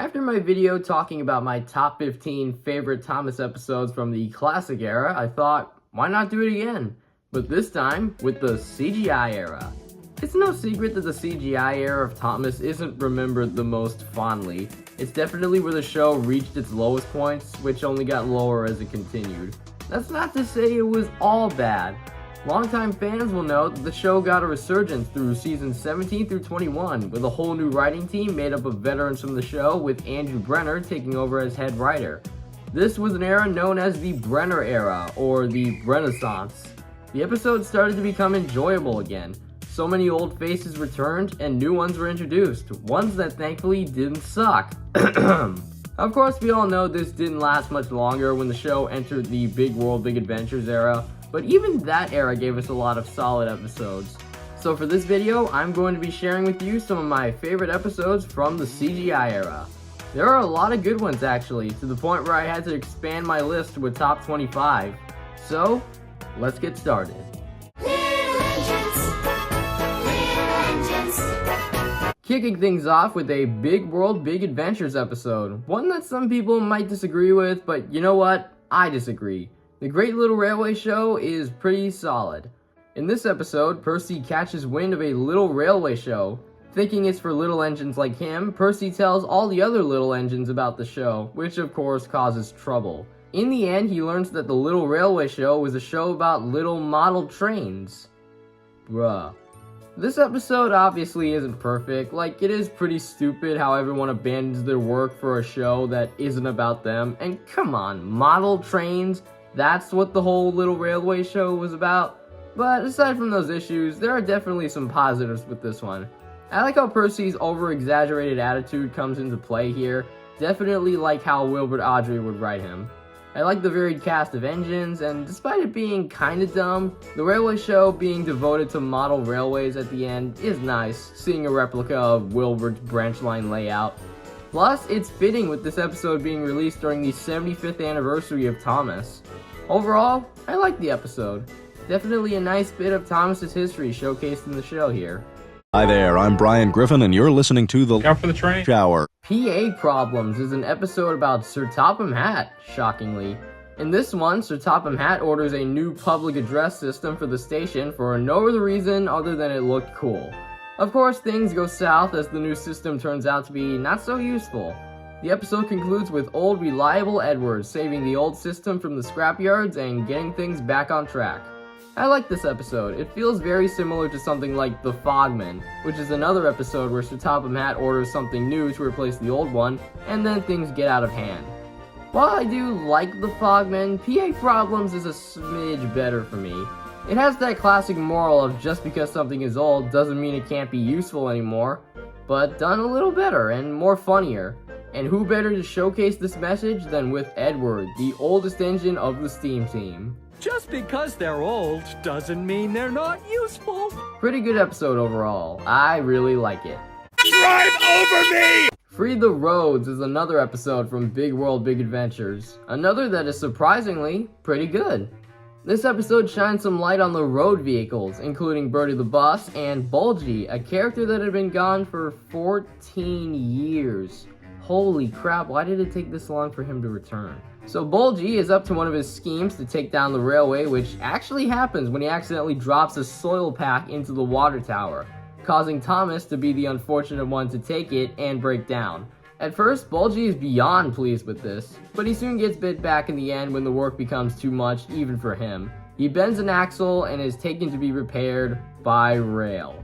After my video talking about my top 15 favorite Thomas episodes from the classic era, I thought, why not do it again? But this time, with the CGI era. It's no secret that the CGI era of Thomas isn't remembered the most fondly. It's definitely where the show reached its lowest points, which only got lower as it continued. That's not to say it was all bad. Longtime fans will note that the show got a resurgence through seasons 17 through 21, with a whole new writing team made up of veterans from the show, with Andrew Brenner taking over as head writer. This was an era known as the Brenner era, or the Renaissance. The episodes started to become enjoyable again. So many old faces returned, and new ones were introduced, ones that thankfully didn't suck. Of course, we all know this didn't last much longer when the show entered the Big World, Big Adventures era, but even that era gave us a lot of solid episodes. So for this video, I'm going to be sharing with you some of my favorite episodes from the CGI era. There are a lot of good ones actually, to the point where I had to expand my list to a top 25. So, let's get started. Kicking things off with a Big World, Big Adventures episode. One that some people might disagree with, but you know what? I disagree. The Great Little Railway Show is pretty solid. In this episode, Percy catches wind of a little railway show. Thinking it's for little engines like him, Percy tells all the other little engines about the show, which of course causes trouble. In the end, he learns that the Little Railway Show was a show about little model trains. Bruh. This episode obviously isn't perfect. Like, it is pretty stupid how everyone abandons their work for a show that isn't about them. And come on, model trains? That's what the whole Little Railway Show was about. But aside from those issues, there are definitely some positives with this one. I like how Percy's over-exaggerated attitude comes into play here. Definitely like how Wilbur Audrey would write him. I like the varied cast of engines, and despite it being kinda dumb, the railway show being devoted to model railways at the end is nice, seeing a replica of Wilbur's branch line layout. Plus, it's fitting with this episode being released during the 75th anniversary of Thomas. Overall, I like the episode. Definitely a nice bit of Thomas's history showcased in the show here. Hi there, I'm Brian Griffin, and you're listening to the Out for the Train Shower. PA Problems is an episode about Sir Topam Hat, shockingly. In this one, Sir Topam Hat orders a new public address system for the station for no other reason other than it looked cool. Of course, things go south as the new system turns out to be not so useful. The episode concludes with old reliable Edward saving the old system from the scrapyards and getting things back on track. I like this episode. It feels very similar to something like The Fogman, which is another episode where Sir Topam Hat orders something new to replace the old one, and then things get out of hand. While I do like The Fogman, PA Problems is a smidge better for me. It has that classic moral of just because something is old doesn't mean it can't be useful anymore, but done a little better and more funnier. And who better to showcase this message than with Edward, the oldest engine of the steam team. Just because they're old doesn't mean they're not useful. Pretty good episode overall. I really like it. Drive over me! Free the Roads is another episode from Big World, Big Adventures. Another that is surprisingly pretty good. This episode shines some light on the road vehicles, including Bertie the Bus and Bulgy, a character that had been gone for 14 years. Holy crap, why did it take this long for him to return? So Bulgy is up to one of his schemes to take down the railway, which actually happens when he accidentally drops a soil pack into the water tower, causing Thomas to be the unfortunate one to take it and break down. At first, Bulgy is beyond pleased with this, but he soon gets bit back in the end when the work becomes too much even for him. He bends an axle and is taken to be repaired by rail.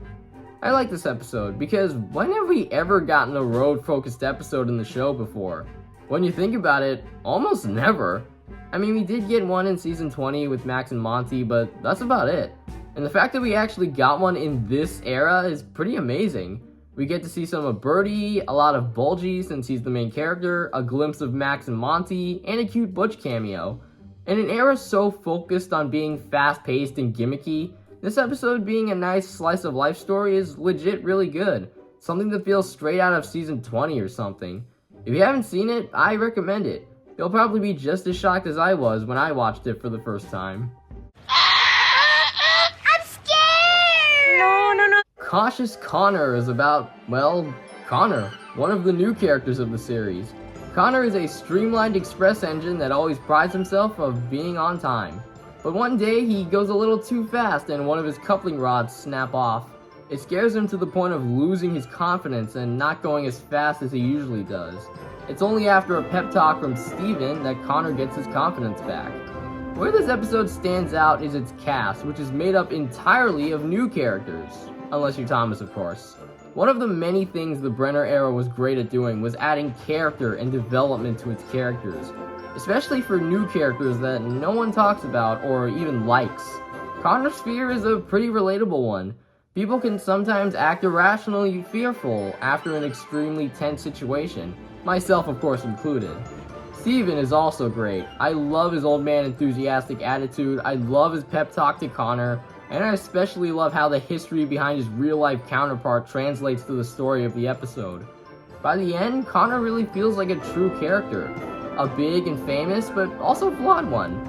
I like this episode because when have we ever gotten a road-focused episode in the show before? When you think about it, almost never. I mean, we did get one in season 20 with Max and Monty, but that's about it. And the fact that we actually got one in this era is pretty amazing. We get to see some of Bertie, a lot of Bulgy since he's the main character, a glimpse of Max and Monty, and a cute Butch cameo. In an era so focused on being fast-paced and gimmicky, this episode being a nice slice of life story is legit really good. Something that feels straight out of season 20 or something. If you haven't seen it, I recommend it. You'll probably be just as shocked as I was when I watched it for the first time. I'm scared! No. Cautious Connor is about, well, Connor, one of the new characters of the series. Connor is a streamlined express engine that always prides himself of being on time. But one day he goes a little too fast and one of his coupling rods snap off. It scares him to the point of losing his confidence and not going as fast as he usually does. It's only after a pep talk from Steven that Connor gets his confidence back. Where this episode stands out is its cast, which is made up entirely of new characters. Unless you're Thomas, of course. One of the many things the Brenner era was great at doing was adding character and development to its characters, especially for new characters that no one talks about or even likes. Connor's fear is a pretty relatable one. People can sometimes act irrationally fearful after an extremely tense situation, myself of course included. Steven is also great. I love his old man enthusiastic attitude, I love his pep talk to Connor, and I especially love how the history behind his real-life counterpart translates to the story of the episode. By the end, Connor really feels like a true character. A big and famous, but also flawed one.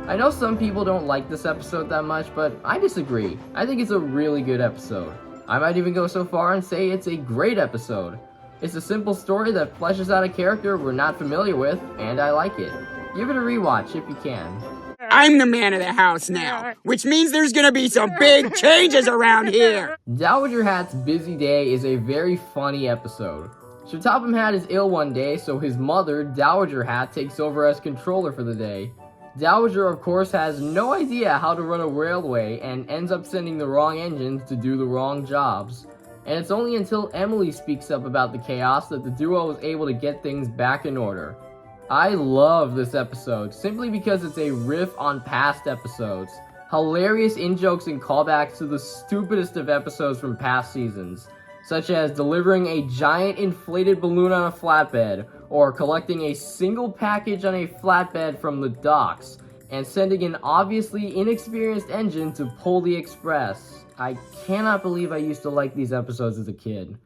I know some people don't like this episode that much, but I disagree. I think it's a really good episode. I might even go so far and say it's a great episode. It's a simple story that fleshes out a character we're not familiar with, and I like it. Give it a rewatch if you can. I'm the man of the house now, which means there's gonna be some big changes around here. Dowager Hat's Busy Day is a very funny episode. Sir Topam Hat is ill one day, so his mother, Dowager Hat, takes over as controller for the day. Dowager, of course, has no idea how to run a railway and ends up sending the wrong engines to do the wrong jobs. And it's only until Emily speaks up about the chaos that the duo was able to get things back in order. I love this episode, simply because it's a riff on past episodes. Hilarious in-jokes and callbacks to the stupidest of episodes from past seasons, such as delivering a giant inflated balloon on a flatbed, or collecting a single package on a flatbed from the docks, and sending an obviously inexperienced engine to pull the express. I cannot believe I used to like these episodes as a kid.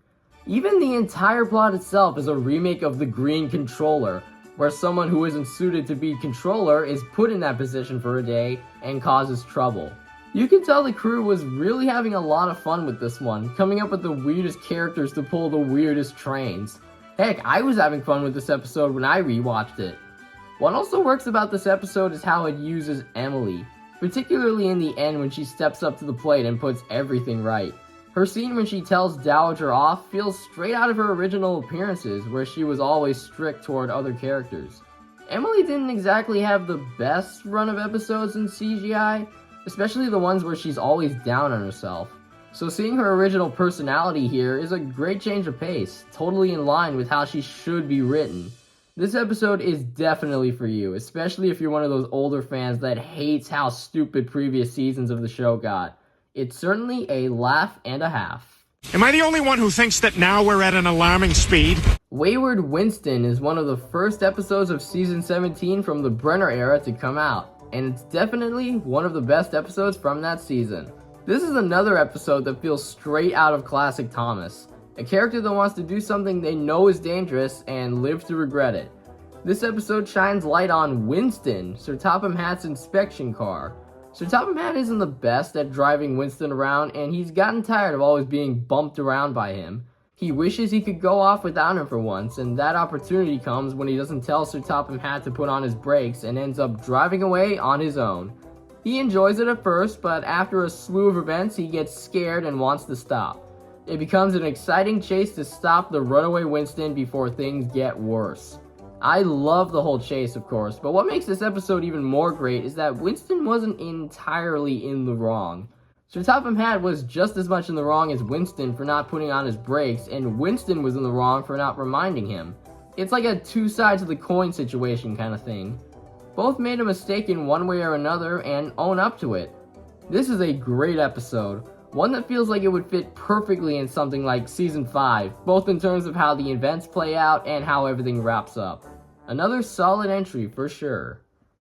Even the entire plot itself is a remake of The Green Controller, where someone who isn't suited to be controller is put in that position for a day and causes trouble. You can tell the crew was really having a lot of fun with this one, coming up with the weirdest characters to pull the weirdest trains. Heck, I was having fun with this episode when I rewatched it. What also works about this episode is how it uses Emily, particularly in the end when she steps up to the plate and puts everything right. Her scene when she tells Dowager off feels straight out of her original appearances, where she was always strict toward other characters. Emily didn't exactly have the best run of episodes in CGI, especially the ones where she's always down on herself. So seeing her original personality here is a great change of pace, totally in line with how she should be written. This episode is definitely for you, especially if you're one of those older fans that hates how stupid previous seasons of the show got. It's certainly a laugh and a half. Am I the only one who thinks that now we're at an alarming speed? Wayward Winston is one of the first episodes of season 17 from the Brenner era to come out, and it's definitely one of the best episodes from that season. This is another episode that feels straight out of classic Thomas, a character that wants to do something they know is dangerous and live to regret it. This episode shines light on Winston, Sir Topam Hat's inspection car. Sir Topam Hat isn't the best at driving Winston around, and he's gotten tired of always being bumped around by him. He wishes he could go off without him for once, and that opportunity comes when he doesn't tell Sir Topam Hat to put on his brakes and ends up driving away on his own. He enjoys it at first, but after a slew of events, he gets scared and wants to stop. It becomes an exciting chase to stop the runaway Winston before things get worse. I love the whole chase, of course, but what makes this episode even more great is that Winston wasn't entirely in the wrong. Sir Topam Hat was just as much in the wrong as Winston for not putting on his brakes, and Winston was in the wrong for not reminding him. It's like a two sides of the coin situation kind of thing. Both made a mistake in one way or another and own up to it. This is a great episode, one that feels like it would fit perfectly in something like Season 5, both in terms of how the events play out and how everything wraps up. Another solid entry for sure.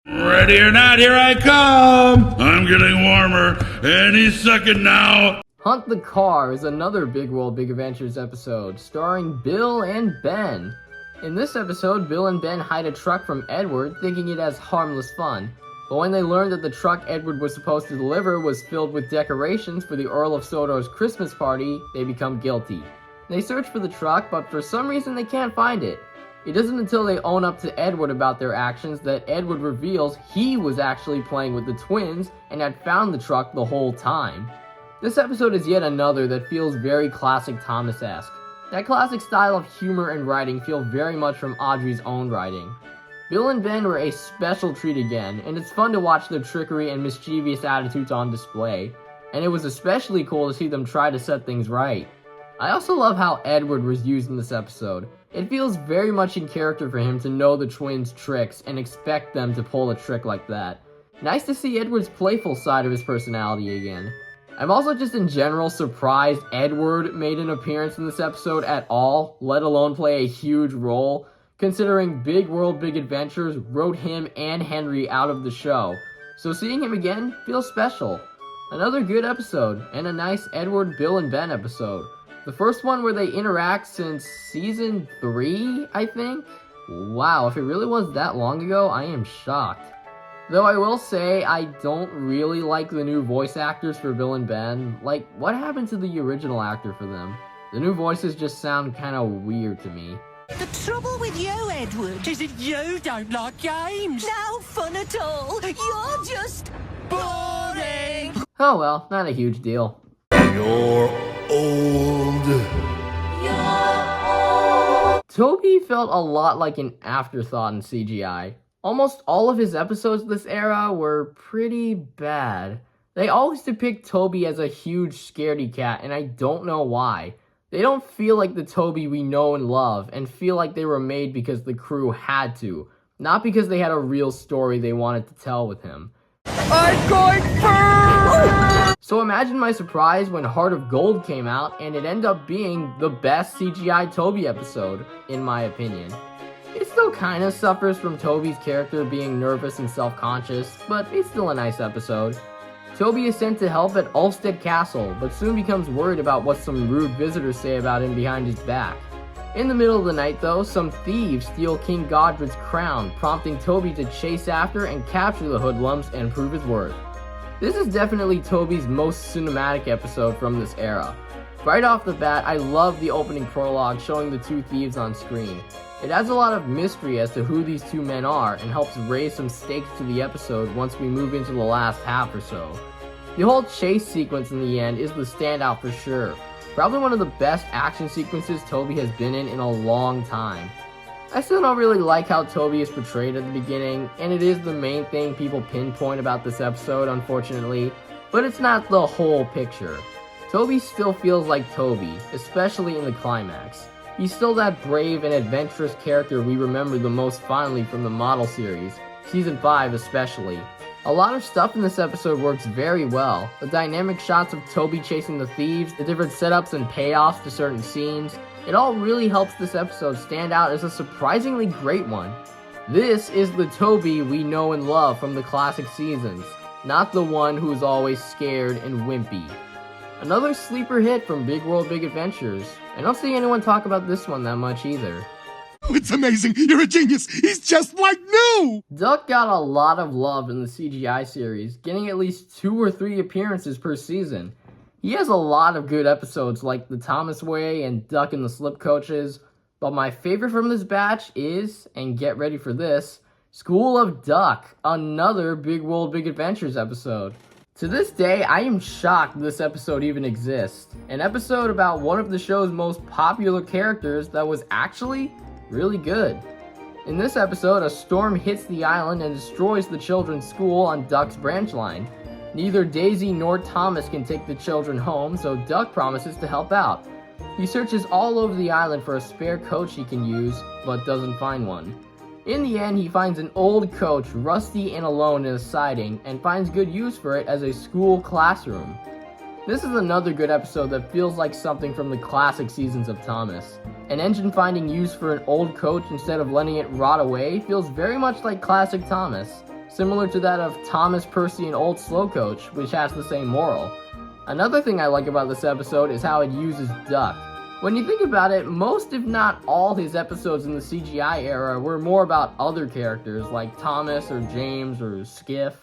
Ready or not, here I come! I'm getting warmer any second now! Hunt the Car is another Big World Big Adventures episode, starring Bill and Ben. In this episode, Bill and Ben hide a truck from Edward, thinking it has harmless fun. But when they learn that the truck Edward was supposed to deliver was filled with decorations for the Earl of Soto's Christmas party, they become guilty. They search for the truck, but for some reason they can't find it. It isn't until they own up to Edward about their actions that Edward reveals he was actually playing with the twins and had found the truck the whole time. This episode is yet another that feels very classic Thomas-esque. That classic style of humor and writing feel very much from Audrey's own writing. Bill and Ben were a special treat again, and it's fun to watch their trickery and mischievous attitudes on display, and it was especially cool to see them try to set things right. I also love how Edward was used in this episode. It feels very much in character for him to know the twins' tricks and expect them to pull a trick like that. Nice to see Edward's playful side of his personality again. I'm also just in general surprised Edward made an appearance in this episode at all, let alone play a huge role, considering Big World Big Adventures wrote him and Henry out of the show. So seeing him again feels special. Another good episode, and a nice Edward, Bill, and Ben episode. The first one where they interact since season 3, I think? Wow, if it really was that long ago, I am shocked. Though I will say, I don't really like the new voice actors for Bill and Ben. Like, what happened to the original actor for them? The new voices just sound kinda weird to me. The trouble with you, Edward, Is it you don't like games? no fun at all. You're just boring. Oh well, not a huge deal. You're old. Toby felt a lot like an afterthought in CGI. Almost all of his episodes this era were pretty bad. They always depict Toby as a huge scaredy cat, and I don't know why. They don't feel like the Toby we know and love, and feel like they were made because the crew had to, not because they had a real story they wanted to tell with him. I'm going first! So imagine my surprise when Heart of Gold came out, and it ended up being the best CGI Toby episode, in my opinion. It still kinda suffers from Toby's character being nervous and self-conscious, but it's still a nice episode. Toby is sent to help at Ulstead Castle, but soon becomes worried about what some rude visitors say about him behind his back. In the middle of the night though, some thieves steal King Godred's crown, prompting Toby to chase after and capture the hoodlums and prove his worth. This is definitely Toby's most cinematic episode from this era. Right off the bat, I love the opening prologue showing the two thieves on screen. It adds a lot of mystery as to who these two men are and helps raise some stakes to the episode once we move into the last half or so. The whole chase sequence in the end is the standout for sure. Probably one of the best action sequences Toby has been in a long time. I still don't really like how Toby is portrayed at the beginning, and it is the main thing people pinpoint about this episode, unfortunately, but it's not the whole picture. Toby still feels like Toby, especially in the climax. He's still that brave and adventurous character we remember the most fondly from the model series, Season 5 especially. A lot of stuff in this episode works very well. The dynamic shots of Toby chasing the thieves, the different setups and payoffs to certain scenes, it all really helps this episode stand out as a surprisingly great one. This is the Toby we know and love from the classic seasons, not the one who is always scared and wimpy. Another sleeper hit from Big World Big Adventures. I don't see anyone talk about this one that much either. It's amazing. You're a genius. He's just like new. Duck got a lot of love in the CGI series, getting at least 2 or 3 appearances per season. He has a lot of good episodes like The Thomas Way and Duck and the Slip Coaches, but my favorite from this batch is, and get ready for this, School of Duck, another Big World Big Adventures episode. To this day, I am shocked this episode even exists. An episode about one of the show's most popular characters that was actually really good. In this episode, a storm hits the island and destroys the children's school on Duck's branch line. Neither Daisy nor Thomas can take the children home, so Duck promises to help out. He searches all over the island for a spare coach he can use, but doesn't find one. In the end, he finds an old coach, rusty and alone in a siding, and finds good use for it as a school classroom. This is another good episode that feels like something from the classic seasons of Thomas. An engine finding use for an old coach instead of letting it rot away feels very much like classic Thomas, similar to that of Thomas, Percy, and Old Slow Coach, which has the same moral. Another thing I like about this episode is how it uses Duck. When you think about it, most if not all his episodes in the CGI era were more about other characters like Thomas or James or Skiff.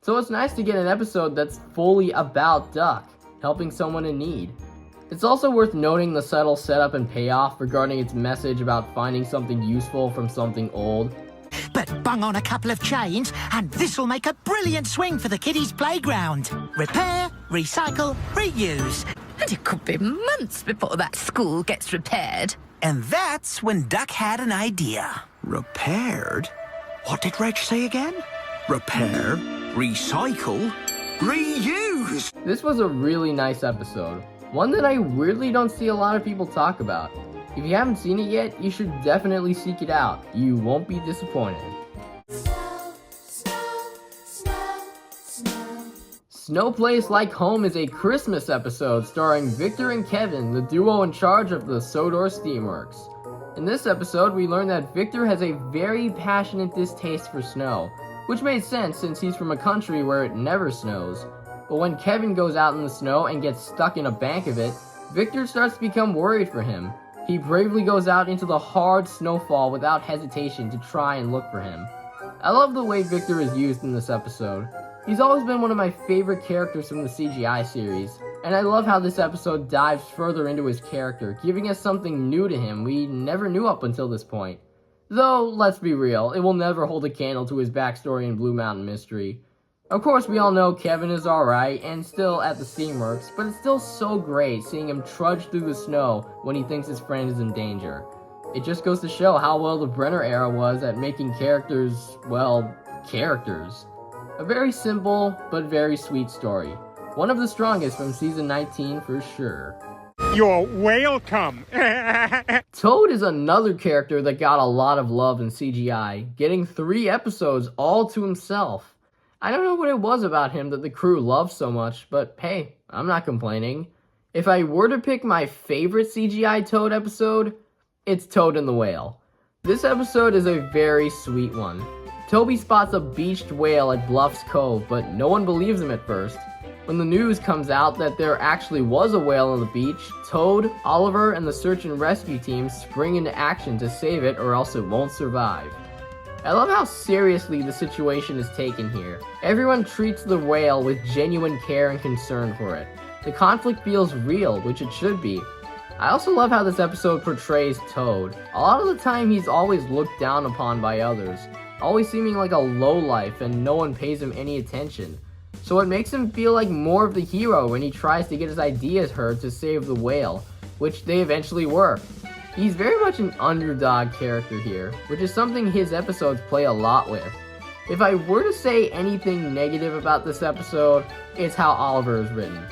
So it's nice to get an episode that's fully about Duck, helping someone in need. It's also worth noting the subtle setup and payoff regarding its message about finding something useful from something old. But bung on a couple of chains, and this'll make a brilliant swing for the kiddies' playground. Repair, recycle, reuse. And it could be months before that school gets repaired. And that's when Duck had an idea. Repaired? What did Reg say again? Repair, recycle, reuse. This was a really nice episode. One that I weirdly don't see a lot of people talk about. If you haven't seen it yet, you should definitely seek it out. You won't be disappointed. Snow Place Like Home is a Christmas episode starring Victor and Kevin, the duo in charge of the Sodor Steamworks. In this episode, we learn that Victor has a very passionate distaste for snow, which made sense since he's from a country where it never snows. But when Kevin goes out in the snow and gets stuck in a bank of it, Victor starts to become worried for him. He bravely goes out into the hard snowfall without hesitation to try and look for him. I love the way Victor is used in this episode. He's always been one of my favorite characters from the CGI series, and I love how this episode dives further into his character, giving us something new to him we never knew up until this point. Though, let's be real, it will never hold a candle to his backstory in Blue Mountain Mystery. Of course, we all know Kevin is alright and still at the Steamworks, but it's still so great seeing him trudge through the snow when he thinks his friend is in danger. It just goes to show how well the Brenner era was at making characters, well, characters. A very simple, but very sweet story. One of the strongest from season 19 for sure. You're welcome. Toad is another character that got a lot of love in CGI, getting 3 episodes all to himself. I don't know what it was about him that the crew loved so much, but hey, I'm not complaining. If I were to pick my favorite CGI Toad episode, it's Toad and the Whale. This episode is a very sweet one. Toby spots a beached whale at Bluff's Cove, but no one believes him at first. When the news comes out that there actually was a whale on the beach, Toad, Oliver, and the search and rescue team spring into action to save it or else it won't survive. I love how seriously the situation is taken here. Everyone treats the whale with genuine care and concern for it. The conflict feels real, which it should be. I also love how this episode portrays Toad. A lot of the time he's always looked down upon by others, always seeming like a lowlife and no one pays him any attention. So it makes him feel like more of the hero when he tries to get his ideas heard to save the whale, which they eventually work. He's very much an underdog character here, which is something his episodes play a lot with. If I were to say anything negative about this episode, it's how Oliver is written.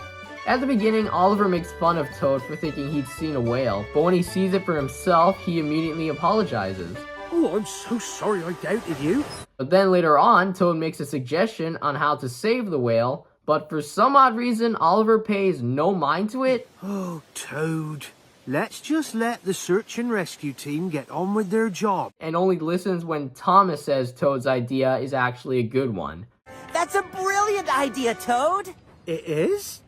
At the beginning, Oliver makes fun of Toad for thinking he'd seen a whale, but when he sees it for himself, he immediately apologizes. Oh, I'm so sorry I doubted you. But then later on, Toad makes a suggestion on how to save the whale, but for some odd reason, Oliver pays no mind to it. Oh, Toad. Let's just let the search and rescue team get on with their job. And only listens when Thomas says Toad's idea is actually a good one. That's a brilliant idea, Toad. It is?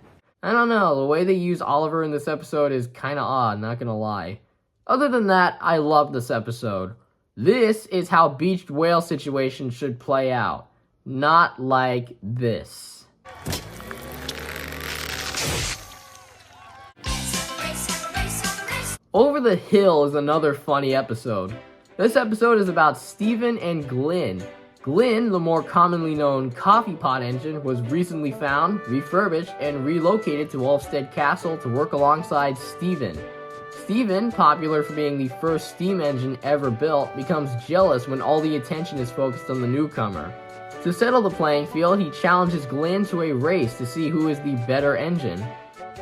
I don't know, the way they use Oliver in this episode is kinda odd, not gonna lie. Other than that, I love this episode. This is how beached whale situations should play out. Not like this. Over the Hill is another funny episode. This episode is about Steven and Glyn. Glyn, the more commonly known coffee pot engine, was recently found, refurbished, and relocated to Ulfstead Castle to work alongside Steven. Steven, popular for being the first steam engine ever built, becomes jealous when all the attention is focused on the newcomer. To settle the playing field, he challenges Glyn to a race to see who is the better engine.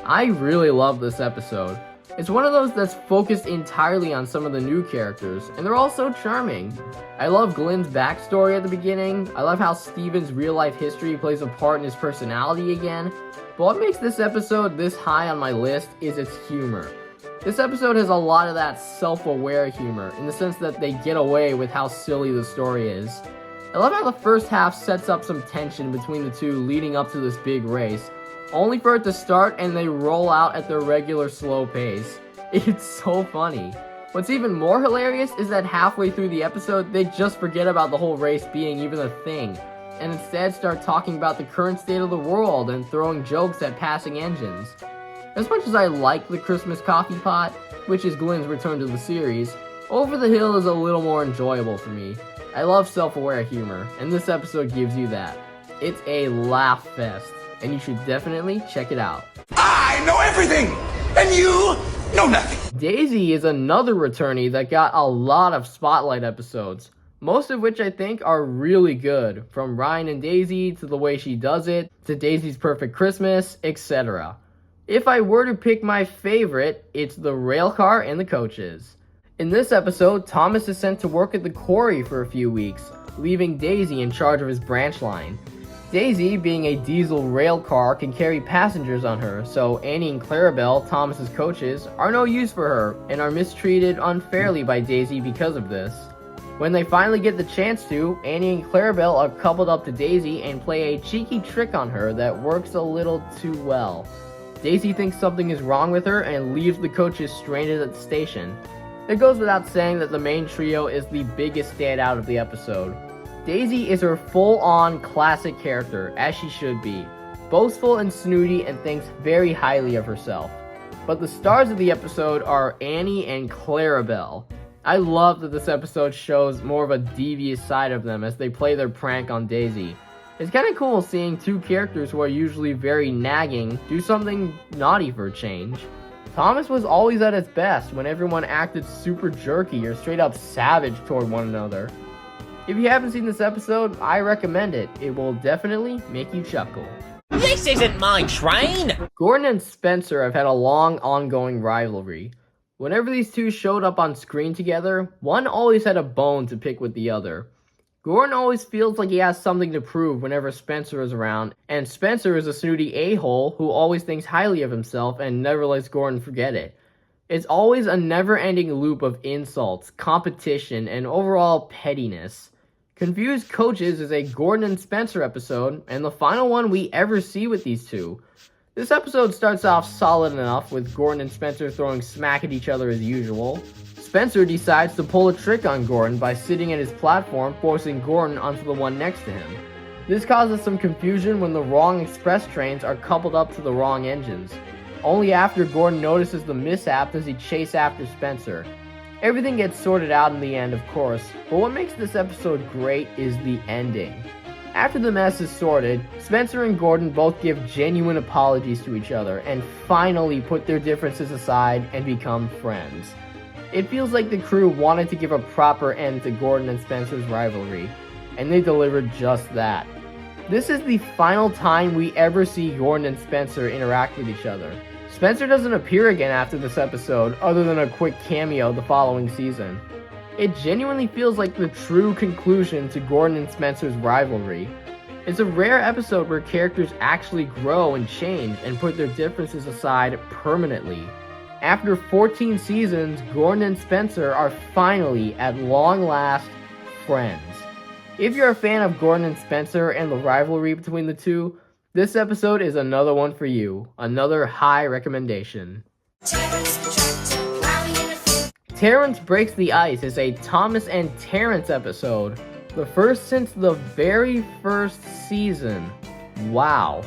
I really love this episode. It's one of those that's focused entirely on some of the new characters, and they're all so charming. I love Glyn's backstory at the beginning. I love how Steven's real-life history plays a part in his personality again. But what makes this episode this high on my list is its humor. This episode has a lot of that self-aware humor, in the sense that they get away with how silly the story is. I love how the first half sets up some tension between the two leading up to this big race, only for it to start and they roll out at their regular slow pace. It's so funny. What's even more hilarious is that halfway through the episode, they just forget about the whole race being even a thing, and instead start talking about the current state of the world and throwing jokes at passing engines. As much as I like the Christmas coffee pot, which is Glynn's return to the series, Over the Hill is a little more enjoyable for me. I love self-aware humor, and this episode gives you that. It's a laugh fest, and you should definitely check it out. I know everything, and you know nothing. Daisy is another returnee that got a lot of spotlight episodes, most of which I think are really good, from Ryan and Daisy to The Way She Does It, to Daisy's Perfect Christmas, etc. If I were to pick my favorite, it's the railcar and the coaches. In this episode, Thomas is sent to work at the quarry for a few weeks, leaving Daisy in charge of his branch line. Daisy, being a diesel rail car, can carry passengers on her, so Annie and Clarabelle, Thomas's coaches, are no use for her and are mistreated unfairly by Daisy because of this. When they finally get the chance to, Annie and Clarabelle are coupled up to Daisy and play a cheeky trick on her that works a little too well. Daisy thinks something is wrong with her and leaves the coaches stranded at the station. It goes without saying that the main trio is the biggest standout of the episode. Daisy is her full-on classic character, as she should be, boastful and snooty and thinks very highly of herself. But the stars of the episode are Annie and Clarabelle. I love that this episode shows more of a devious side of them as they play their prank on Daisy. It's kinda cool seeing two characters who are usually very nagging do something naughty for a change. Thomas was always at his best when everyone acted super jerky or straight up savage toward one another. If you haven't seen this episode, I recommend it. It will definitely make you chuckle. This isn't my train! Gordon and Spencer have had a long ongoing rivalry. Whenever these two showed up on screen together, one always had a bone to pick with the other. Gordon always feels like he has something to prove whenever Spencer is around, and Spencer is a snooty a-hole who always thinks highly of himself and never lets Gordon forget it. It's always a never-ending loop of insults, competition, and overall pettiness. Confused Coaches is a Gordon and Spencer episode, and the final one we ever see with these two. This episode starts off solid enough with Gordon and Spencer throwing smack at each other as usual. Spencer decides to pull a trick on Gordon by sitting at his platform, forcing Gordon onto the one next to him. This causes some confusion when the wrong express trains are coupled up to the wrong engines. Only after Gordon notices the mishap does he chase after Spencer. Everything gets sorted out in the end, of course, but what makes this episode great is the ending. After the mess is sorted, Spencer and Gordon both give genuine apologies to each other and finally put their differences aside and become friends. It feels like the crew wanted to give a proper end to Gordon and Spencer's rivalry, and they delivered just that. This is the final time we ever see Gordon and Spencer interact with each other. Spencer doesn't appear again after this episode, other than a quick cameo the following season. It genuinely feels like the true conclusion to Gordon and Spencer's rivalry. It's a rare episode where characters actually grow and change and put their differences aside permanently. After 14 seasons, Gordon and Spencer are finally, at long last, friends. If you're a fan of Gordon and Spencer and the rivalry between the two, this episode is another one for you. Another high recommendation. Terrence Breaks the Ice is a Thomas and Terrence episode. The first since the very first season. Wow.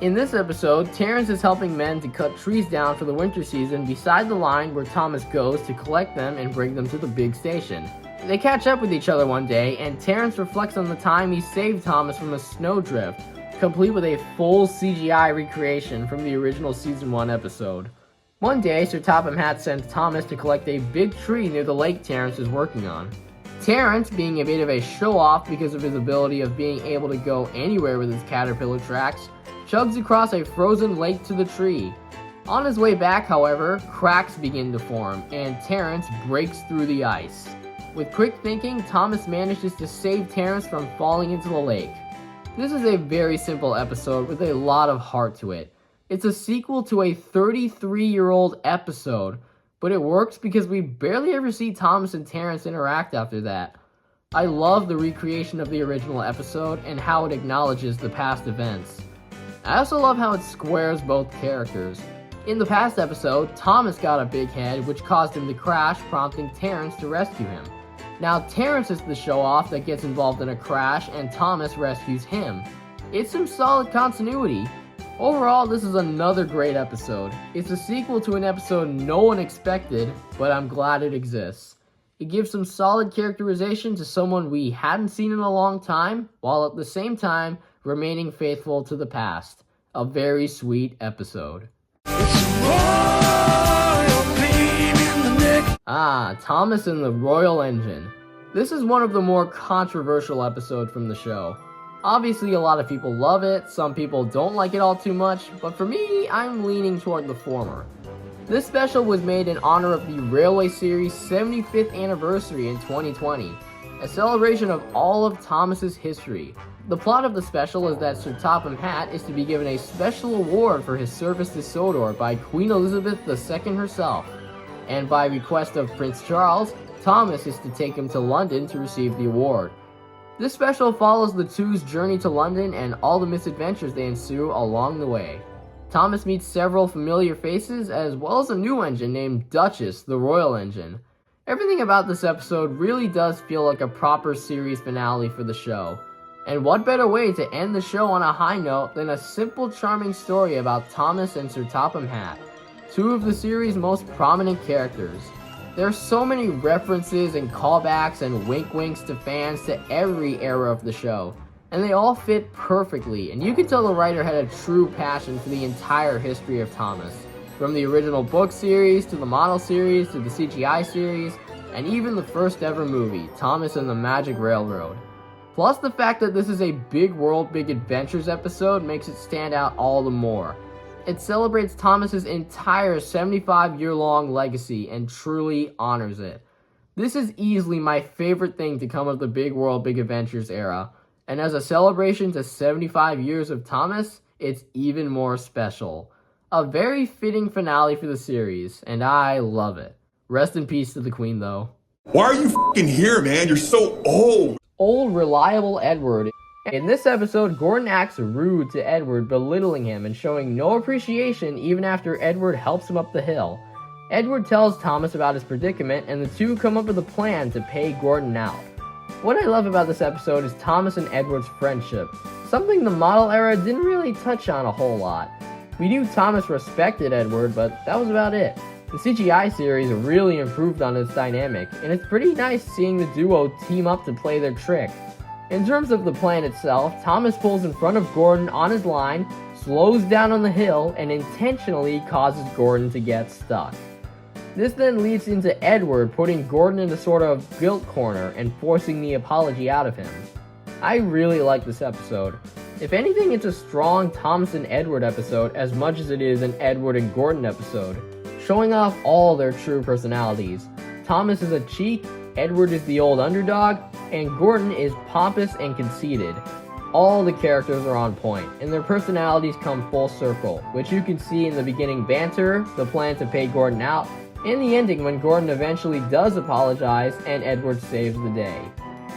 In this episode, Terrence is helping men to cut trees down for the winter season beside the line where Thomas goes to collect them and bring them to the big station. They catch up with each other one day, and Terrence reflects on the time he saved Thomas from a snowdrift, complete with a full CGI recreation from the original Season 1 episode. One day, Sir Topam Hat sends Thomas to collect a big tree near the lake Terrence is working on. Terrence, being a bit of a show-off because of his ability of being able to go anywhere with his caterpillar tracks, chugs across a frozen lake to the tree. On his way back, however, cracks begin to form, and Terrence breaks through the ice. With quick thinking, Thomas manages to save Terrence from falling into the lake. This is a very simple episode with a lot of heart to it. It's a sequel to a 33-year-old episode, but it works because we barely ever see Thomas and Terrence interact after that. I love the recreation of the original episode and how it acknowledges the past events. I also love how it squares both characters. In the past episode, Thomas got a big head which caused him to crash, prompting Terrence to rescue him. Now Terrence is the show-off that gets involved in a crash and Thomas rescues him. It's some solid continuity. Overall, this is another great episode. It's a sequel to an episode no one expected, but I'm glad it exists. It gives some solid characterization to someone we hadn't seen in a long time, while at the same time remaining faithful to the past. A very sweet episode. Thomas and the Royal Engine. This is one of the more controversial episodes from the show. Obviously, a lot of people love it, some people don't like it all too much, but for me, I'm leaning toward the former. This special was made in honor of the Railway Series' 75th anniversary in 2020, a celebration of all of Thomas's history. The plot of the special is that Sir Topam Hat is to be given a special award for his service to Sodor by Queen Elizabeth II herself, and by request of Prince Charles, Thomas is to take him to London to receive the award. This special follows the two's journey to London and all the misadventures they ensue along the way. Thomas meets several familiar faces as well as a new engine named Duchess, the Royal Engine. Everything about this episode really does feel like a proper series finale for the show. And what better way to end the show on a high note than a simple, charming story about Thomas and Sir Topam Hat, two of the series' most prominent characters. There are so many references and callbacks and wink-winks to fans to every era of the show, and they all fit perfectly, and you can tell the writer had a true passion for the entire history of Thomas, from the original book series, to the model series, to the CGI series, and even the first ever movie, Thomas and the Magic Railroad. Plus the fact that this is a Big World, Big Adventures episode makes it stand out all the more. It celebrates Thomas's entire 75-year-long legacy and truly honors it. This is easily my favorite thing to come of the Big World, Big Adventures era, and as a celebration to 75 years of Thomas, it's even more special. A very fitting finale for the series, and I love it. Rest in peace to the Queen, though. Why are you fucking here, man? You're so old. Old, reliable Edward. In this episode, Gordon acts rude to Edward, belittling him and showing no appreciation even after Edward helps him up the hill. Edward tells Thomas about his predicament, and the two come up with a plan to pay Gordon out. What I love about this episode is Thomas and Edward's friendship, something the model era didn't really touch on a whole lot. We knew Thomas respected Edward, but that was about it. The CGI series really improved on its dynamic, and it's pretty nice seeing the duo team up to play their trick. In terms of the plan itself, Thomas pulls in front of Gordon on his line, slows down on the hill, and intentionally causes Gordon to get stuck. This then leads into Edward putting Gordon in a sort of guilt corner and forcing the apology out of him. I really like this episode. If anything, it's a strong Thomas and Edward episode as much as it is an Edward and Gordon episode, showing off all their true personalities. Thomas is a cheat, Edward is the old underdog, and Gordon is pompous and conceited. All the characters are on point, and their personalities come full circle, which you can see in the beginning banter, the plan to pay Gordon out, and the ending when Gordon eventually does apologize and Edward saves the day.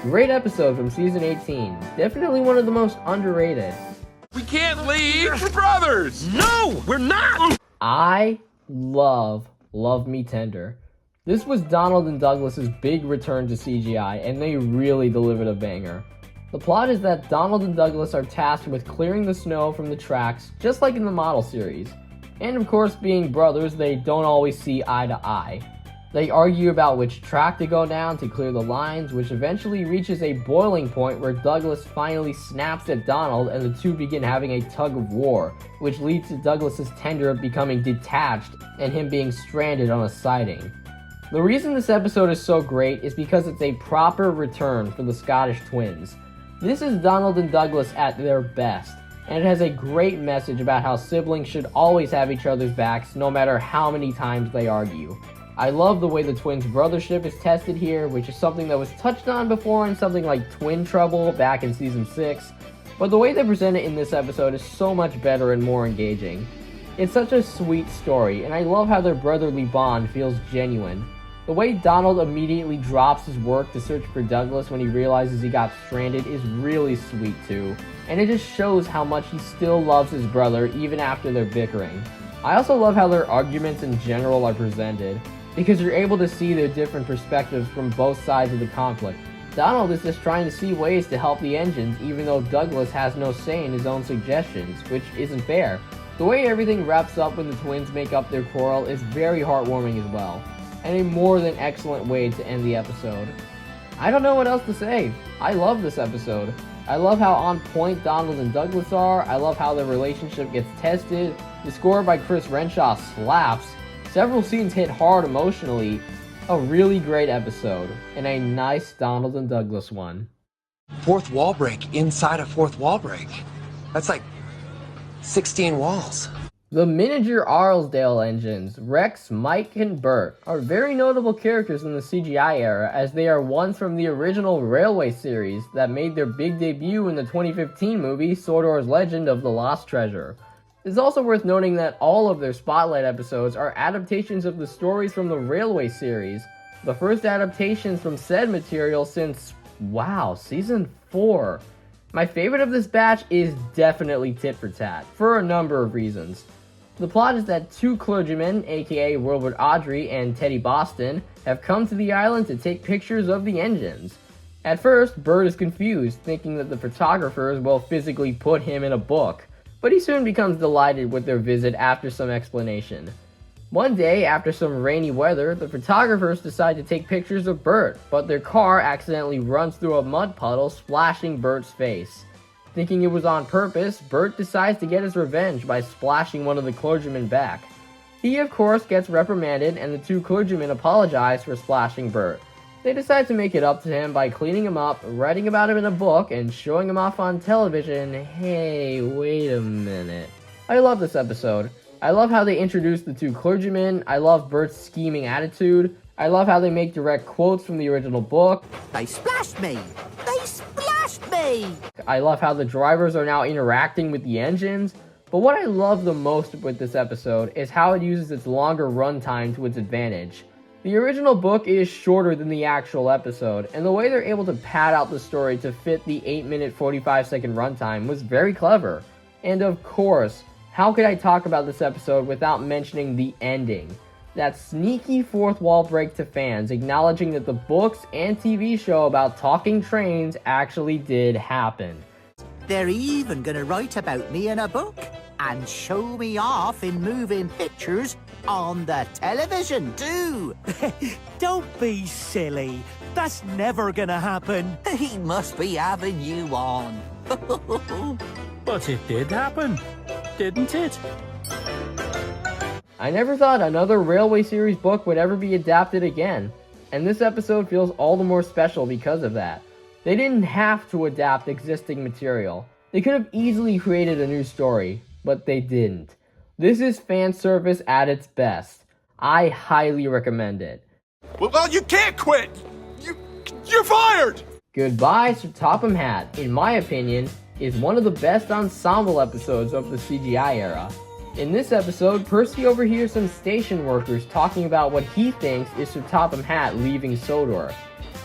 Great episode from season 18, definitely one of the most underrated. We can't leave. We're brothers. No, we're not! I love Me Tender. This was Donald and Douglas's big return to CGI, and they really delivered a banger. The plot is that Donald and Douglas are tasked with clearing the snow from the tracks, just like in the model series. And of course, being brothers, they don't always see eye to eye. They argue about which track to go down to clear the lines, which eventually reaches a boiling point where Douglas finally snaps at Donald and the two begin having a tug of war, which leads to Douglas's tender becoming detached and him being stranded on a siding. The reason this episode is so great is because it's a proper return for the Scottish twins. This is Donald and Douglas at their best, and it has a great message about how siblings should always have each other's backs no matter how many times they argue. I love the way the twins' brothership is tested here, which is something that was touched on before in something like Twin Trouble back in season 6, but the way they present it in this episode is so much better and more engaging. It's such a sweet story, and I love how their brotherly bond feels genuine. The way Donald immediately drops his work to search for Douglas when he realizes he got stranded is really sweet too, and it just shows how much he still loves his brother even after their bickering. I also love how their arguments in general are presented, because you're able to see their different perspectives from both sides of the conflict, Donald is just trying to see ways to help the engines even though Douglas has no say in his own suggestions, which isn't fair. The way everything wraps up when the twins make up their quarrel is very heartwarming as well, and a more than excellent way to end the episode. I don't know what else to say. I love this episode. I love how on point Donald and Douglas are. I love how their relationship gets tested. The score by Chris Renshaw slaps. Several scenes hit hard emotionally. A really great episode, and a nice Donald and Douglas one. Fourth wall break inside a fourth wall break. That's like 16 walls. The miniature Arlesdale engines, Rex, Mike, and Bert, are very notable characters in the CGI era as they are ones from the original Railway series that made their big debut in the 2015 movie Sodor's Legend of the Lost Treasure. It's also worth noting that all of their Spotlight episodes are adaptations of the stories from the Railway series, the first adaptations from said material since, wow, season 4. My favorite of this batch is definitely Tit for Tat, for a number of reasons. The plot is that two clergymen, aka Wilbur Audrey and Teddy Boston, have come to the island to take pictures of the engines. At first, Bert is confused, thinking that the photographers will physically put him in a book, but he soon becomes delighted with their visit after some explanation. One day, after some rainy weather, the photographers decide to take pictures of Bert, but their car accidentally runs through a mud puddle, splashing Bert's face. Thinking it was on purpose, Bert decides to get his revenge by splashing one of the clergymen back. He, of course, gets reprimanded, and the two clergymen apologize for splashing Bert. They decide to make it up to him by cleaning him up, writing about him in a book, and showing him off on television. Hey, wait a minute. I love this episode. I love how they introduce the two clergymen. I love Bert's scheming attitude. I love how they make direct quotes from the original book. They splashed me! They splashed me! I love how the drivers are now interacting with the engines. But what I love the most with this episode is how it uses its longer runtime to its advantage. The original book is shorter than the actual episode, and the way they're able to pad out the story to fit the 8-minute 45-second runtime was very clever. And of course, how could I talk about this episode without mentioning the ending? That sneaky fourth wall break to fans, acknowledging that the books and TV show about talking trains actually did happen. They're even gonna write about me in a book and show me off in moving pictures on the television too. Don't be silly. That's never gonna happen. He must be having you on. But it did happen, didn't it? I never thought another Railway series book would ever be adapted again, and this episode feels all the more special because of that. They didn't have to adapt existing material. They could have easily created a new story, but they didn't. This is fan service at its best. I highly recommend it. Well, you can't quit! You're fired! Goodbye, Sir Topam Hat, in my opinion, is one of the best ensemble episodes of the CGI era. In this episode, Percy overhears some station workers talking about what he thinks is Sir Topam Hat leaving Sodor.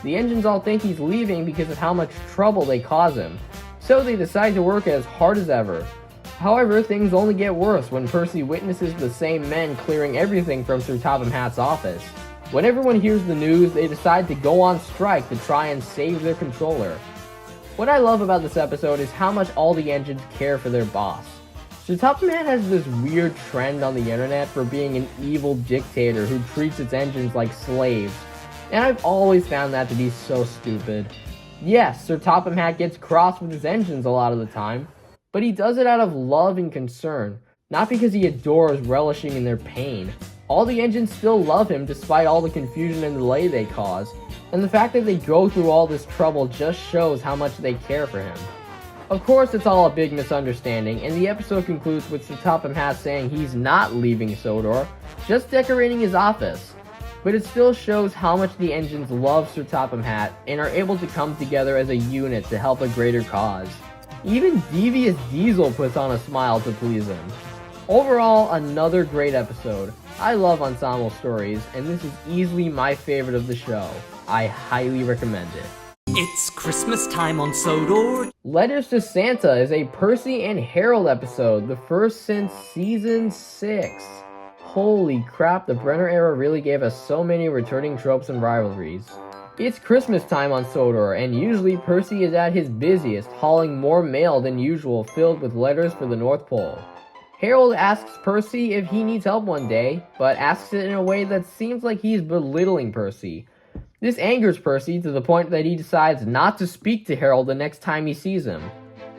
The engines all think he's leaving because of how much trouble they cause him, so they decide to work as hard as ever. However, things only get worse when Percy witnesses the same men clearing everything from Sir Topam Hat's office. When everyone hears the news, they decide to go on strike to try and save their controller. What I love about this episode is how much all the engines care for their boss. Sir Topam Hat has this weird trend on the internet for being an evil dictator who treats its engines like slaves, and I've always found that to be so stupid. Yes, Sir Topam Hat gets cross with his engines a lot of the time, but he does it out of love and concern, not because he adores relishing in their pain. All the engines still love him despite all the confusion and delay they cause, and the fact that they go through all this trouble just shows how much they care for him. Of course, it's all a big misunderstanding, and the episode concludes with Sir Topam Hat saying he's not leaving Sodor, just decorating his office. But it still shows how much the engines love Sir Topam Hat and are able to come together as a unit to help a greater cause. Even Devious Diesel puts on a smile to please him. Overall, another great episode. I love ensemble stories, and this is easily my favorite of the show. I highly recommend it. It's Christmas time on Sodor. Letters to Santa is a Percy and Harold episode, the first since season 6. Holy crap, the Brenner era really gave us so many returning tropes and rivalries. It's Christmas time on Sodor, and usually Percy is at his busiest, hauling more mail than usual filled with letters for the North Pole. Harold asks Percy if he needs help one day, but asks it in a way that seems like he's belittling Percy. This angers Percy to the point that he decides not to speak to Harold the next time he sees him.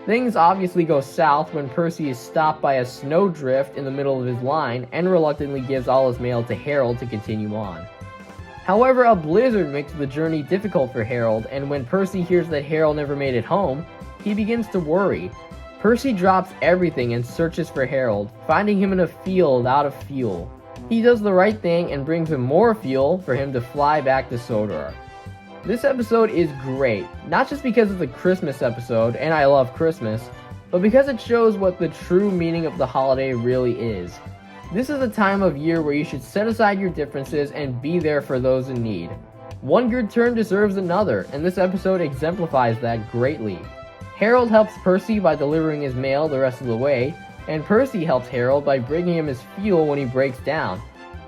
Things obviously go south when Percy is stopped by a snowdrift in the middle of his line and reluctantly gives all his mail to Harold to continue on. However, a blizzard makes the journey difficult for Harold, and when Percy hears that Harold never made it home, he begins to worry. Percy drops everything and searches for Harold, finding him in a field out of fuel. He does the right thing and brings him more fuel for him to fly back to Sodor. This episode is great, not just because it's a Christmas episode, and I love Christmas, but because it shows what the true meaning of the holiday really is. This is a time of year where you should set aside your differences and be there for those in need. One good turn deserves another, and this episode exemplifies that greatly. Harold helps Percy by delivering his mail the rest of the way, and Percy helps Harold by bringing him his fuel when he breaks down.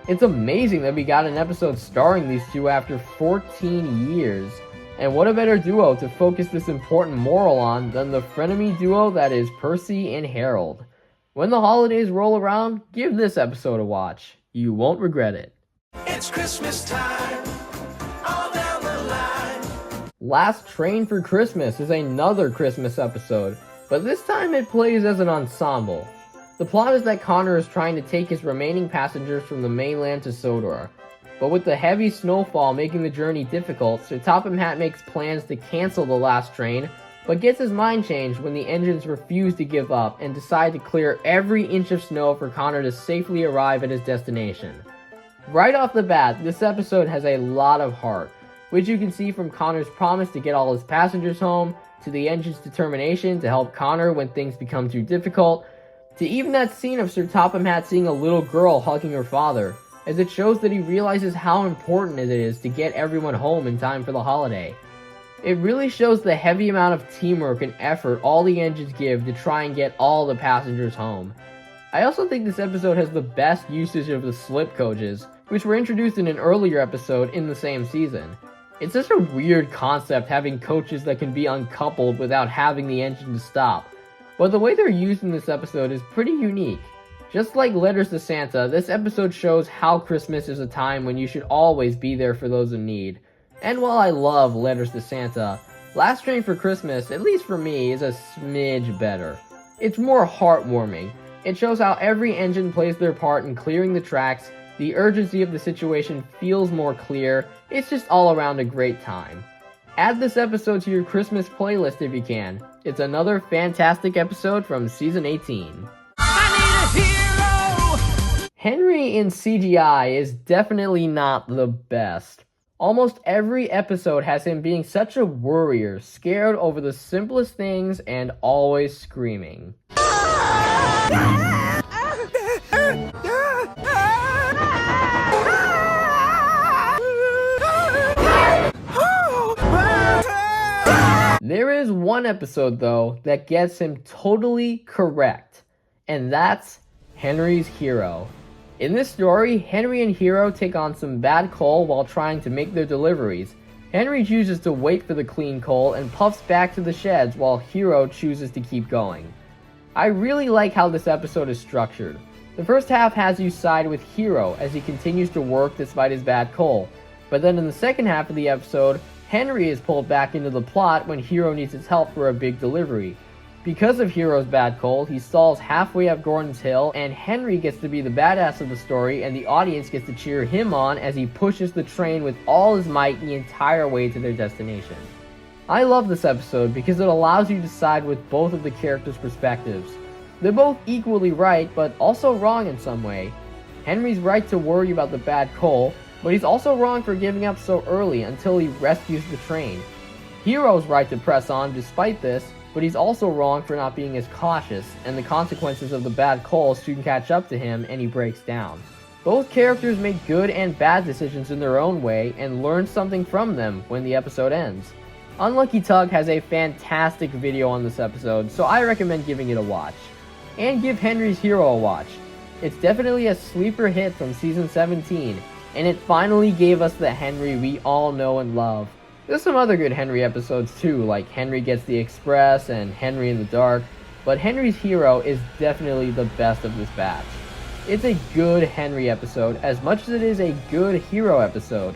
It's amazing that we got an episode starring these two after 14 years. And what a better duo to focus this important moral on than the frenemy duo that is Percy and Harold. When the holidays roll around, give this episode a watch. You won't regret it. It's Christmas time, all down the line. Last Train for Christmas is another Christmas episode, but this time it plays as an ensemble. The plot is that Connor is trying to take his remaining passengers from the mainland to Sodor. But with the heavy snowfall making the journey difficult, Sir Topam Hat makes plans to cancel the last train, but gets his mind changed when the engines refuse to give up and decide to clear every inch of snow for Connor to safely arrive at his destination. Right off the bat, this episode has a lot of heart, which you can see from Connor's promise to get all his passengers home, to the engine's determination to help Connor when things become too difficult, to even that scene of Sir Topham Hatt seeing a little girl hugging her father, as it shows that he realizes how important it is to get everyone home in time for the holiday. It really shows the heavy amount of teamwork and effort all the engines give to try and get all the passengers home. I also think this episode has the best usage of the slip coaches, which were introduced in an earlier episode in the same season. It's such a weird concept having coaches that can be uncoupled without having the engine to stop, but the way they're used in this episode is pretty unique. Just like Letters to Santa, this episode shows how Christmas is a time when you should always be there for those in need. And while I love Letters to Santa, Last Train for Christmas, at least for me, is a smidge better. It's more heartwarming. It shows how every engine plays their part in clearing the tracks, the urgency of the situation feels more clear, it's just all around a great time. Add this episode to your Christmas playlist if you can. It's another fantastic episode from Season 18. Henry in CGI is definitely not the best. Almost every episode has him being such a worrier, scared over the simplest things and always screaming. There is one episode though that gets him totally correct, and that's Henry's Hero. In this story, Henry and Hero take on some bad coal while trying to make their deliveries. Henry chooses to wait for the clean coal and puffs back to the sheds while Hero chooses to keep going. I really like how this episode is structured. The first half has you side with Hero as he continues to work despite his bad coal, but then in the second half of the episode, Henry is pulled back into the plot when Hero needs his help for a big delivery. Because of Hero's bad coal, he stalls halfway up Gordon's Hill, and Henry gets to be the badass of the story, and the audience gets to cheer him on as he pushes the train with all his might the entire way to their destination. I love this episode because it allows you to side with both of the characters' perspectives. They're both equally right, but also wrong in some way. Henry's right to worry about the bad coal, but he's also wrong for giving up so early until he rescues the train. Hero's right to press on despite this, but he's also wrong for not being as cautious, and the consequences of the bad coal soon catch up to him and he breaks down. Both characters make good and bad decisions in their own way and learn something from them when the episode ends. Unlucky Tug has a fantastic video on this episode, so I recommend giving it a watch. And give Henry's Hero a watch. It's definitely a sleeper hit from season 17, and it finally gave us the Henry we all know and love. There's some other good Henry episodes too, like Henry Gets the Express and Henry in the Dark, but Henry's Hero is definitely the best of this batch. It's a good Henry episode as much as it is a good Hero episode.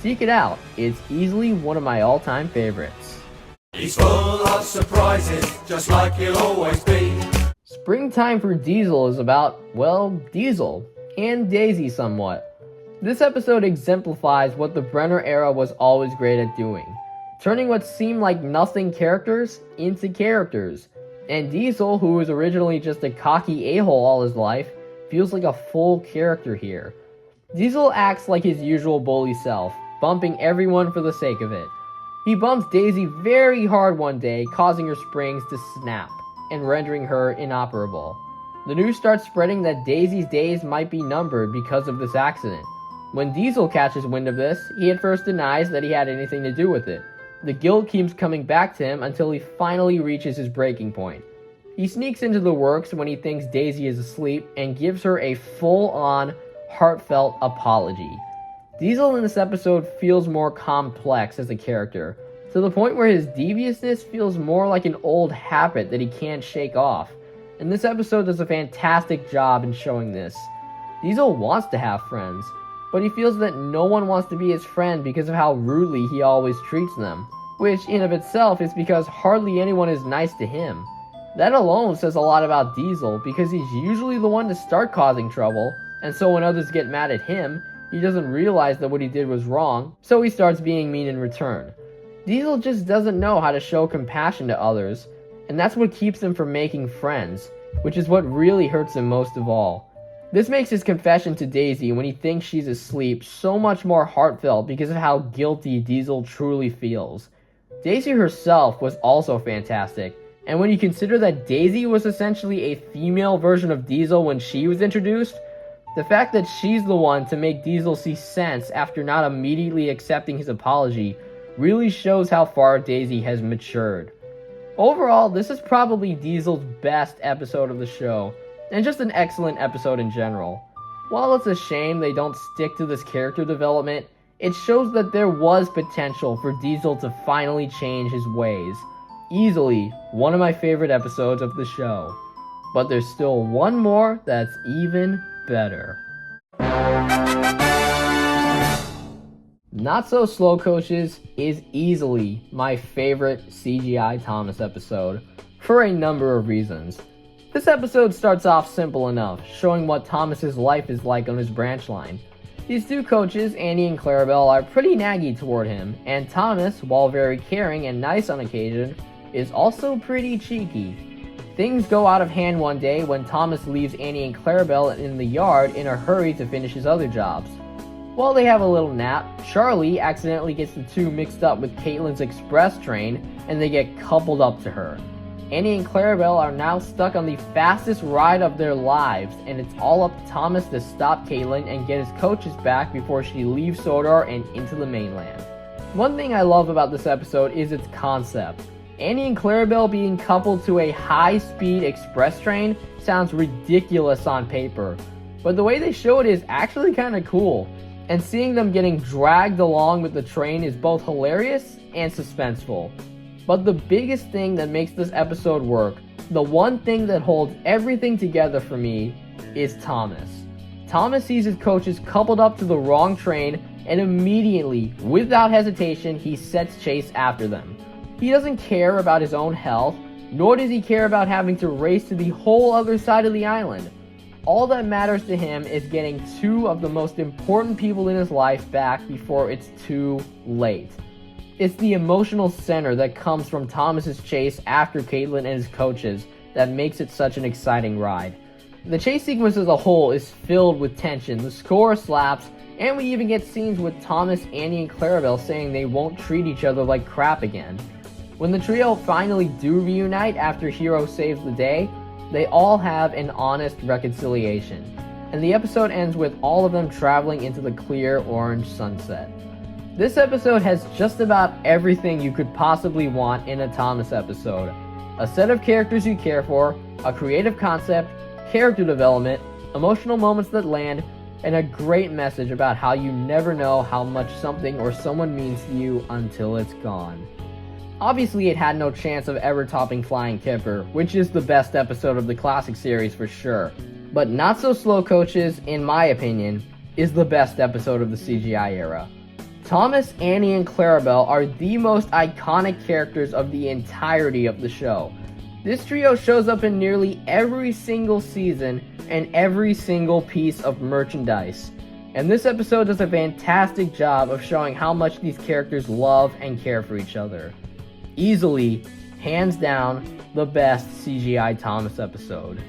Seek it out, it's easily one of my all-time favorites. He's full of surprises, just like he'll always be. Springtime for Diesel is about, well, Diesel, and Daisy somewhat. This episode exemplifies what the Brenner era was always great at doing, turning what seemed like nothing characters into characters. And Diesel, who was originally just a cocky a-hole all his life, feels like a full character here. Diesel acts like his usual bully self, bumping everyone for the sake of it. He bumps Daisy very hard one day, causing her springs to snap and rendering her inoperable. The news starts spreading that Daisy's days might be numbered because of this accident. When Diesel catches wind of this, he at first denies that he had anything to do with it. The guilt keeps coming back to him until he finally reaches his breaking point. He sneaks into the works when he thinks Daisy is asleep and gives her a full-on, heartfelt apology. Diesel in this episode feels more complex as a character, to the point where his deviousness feels more like an old habit that he can't shake off. And this episode does a fantastic job in showing this. Diesel wants to have friends, but he feels that no one wants to be his friend because of how rudely he always treats them, which in of itself is because hardly anyone is nice to him. That alone says a lot about Diesel because he's usually the one to start causing trouble, and so when others get mad at him, he doesn't realize that what he did was wrong, so he starts being mean in return. Diesel just doesn't know how to show compassion to others, and that's what keeps him from making friends, which is what really hurts him most of all. This makes his confession to Daisy when he thinks she's asleep so much more heartfelt because of how guilty Diesel truly feels. Daisy herself was also fantastic, and when you consider that Daisy was essentially a female version of Diesel when she was introduced, the fact that she's the one to make Diesel see sense after not immediately accepting his apology really shows how far Daisy has matured. Overall, this is probably Diesel's best episode of the show, and just an excellent episode in general. While it's a shame they don't stick to this character development, it shows that there was potential for Diesel to finally change his ways. Easily one of my favorite episodes of the show. But there's still one more that's even better. Not So Slow Coaches is easily my favorite CGI Thomas episode, for a number of reasons. This episode starts off simple enough, showing what Thomas's life is like on his branch line. These two coaches, Annie and Clarabelle, are pretty naggy toward him, and Thomas, while very caring and nice on occasion, is also pretty cheeky. Things go out of hand one day when Thomas leaves Annie and Clarabelle in the yard in a hurry to finish his other jobs. While they have a little nap, Charlie accidentally gets the two mixed up with Caitlin's express train, and they get coupled up to her. Annie and Clarabelle are now stuck on the fastest ride of their lives, and it's all up to Thomas to stop Caitlin and get his coaches back before she leaves Sodor and into the mainland. One thing I love about this episode is its concept. Annie and Clarabelle being coupled to a high-speed express train sounds ridiculous on paper, but the way they show it is actually kind of cool, and seeing them getting dragged along with the train is both hilarious and suspenseful. But the biggest thing that makes this episode work, the one thing that holds everything together for me, is Thomas. Thomas sees his coaches coupled up to the wrong train, and immediately, without hesitation, he sets chase after them. He doesn't care about his own health, nor does he care about having to race to the whole other side of the island. All that matters to him is getting two of the most important people in his life back before it's too late. It's the emotional center that comes from Thomas's chase after Caitlin and his coaches that makes it such an exciting ride. The chase sequence as a whole is filled with tension, the score slaps, and we even get scenes with Thomas, Annie, and Clarabelle saying they won't treat each other like crap again. When the trio finally do reunite after Hero saves the day, they all have an honest reconciliation, and the episode ends with all of them traveling into the clear orange sunset. This episode has just about everything you could possibly want in a Thomas episode. A set of characters you care for, a creative concept, character development, emotional moments that land, and a great message about how you never know how much something or someone means to you until it's gone. Obviously, it had no chance of ever topping Flying Kipper, which is the best episode of the classic series for sure. But Not So Slow Coaches, in my opinion, is the best episode of the CGI era. Thomas, Annie, and Clarabelle are the most iconic characters of the entirety of the show. This trio shows up in nearly every single season and every single piece of merchandise. And this episode does a fantastic job of showing how much these characters love and care for each other. Easily, hands down, the best CGI Thomas episode.